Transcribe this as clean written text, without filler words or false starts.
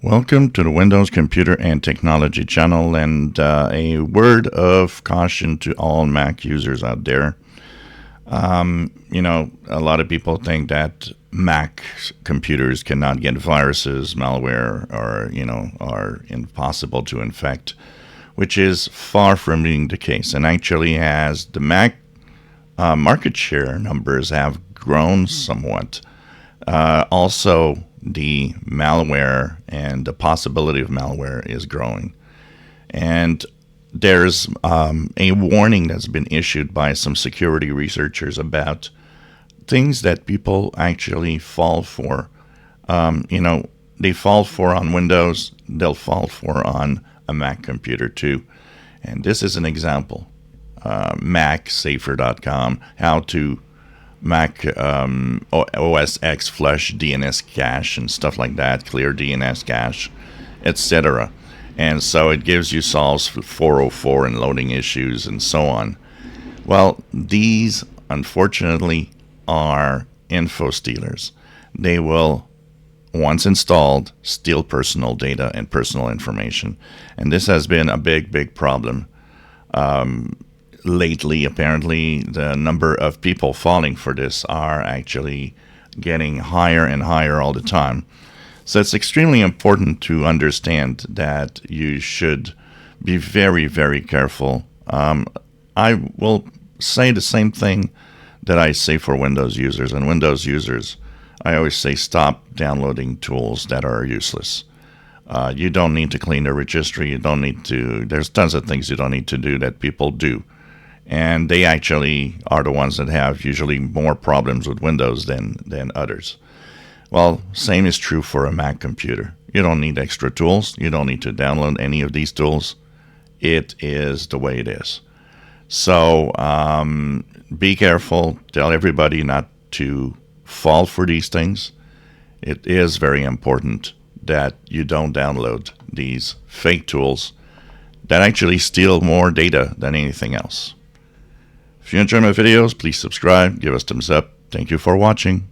Welcome to the Windows Computer and Technology channel, and a word of caution to all Mac users out there. A lot of people think that Mac computers cannot get viruses, malware, or, are impossible to infect, which is far from being the case. And actually, as the Mac market share numbers have grown somewhat, also the malware and the possibility of malware is growing. And there's a warning that's been issued by some security researchers about things that people actually fall for. They fall for on Windows, they'll fall for on a Mac computer too. And this is an example. MacSafer.com, how to Mac OS X flush DNS cache and stuff like that, clear DNS cache, etc. And so it gives you solves for 404 and loading issues and so on. Well, these unfortunately are info stealers. They will, once installed, steal personal data and personal information. And this has been a big problem. Lately, apparently, the number of people falling for this are actually getting higher and higher all the time. So it's extremely important to understand that you should be very, very careful. I will say the same thing that I say for Windows users. And Windows users, I always say stop downloading tools that are useless. You don't need to clean the registry. There's tons of things you don't need to do that people do. And they actually are the ones that have usually more problems with Windows than others. Well, same is true for a Mac computer. You don't need extra tools. You don't need to download any of these tools. It is the way it is. So be careful. Tell everybody not to fall for these things. It is very important that you don't download these fake tools that actually steal more data than anything else. If you enjoy my videos, please subscribe, give us thumbs up. Thank you for watching.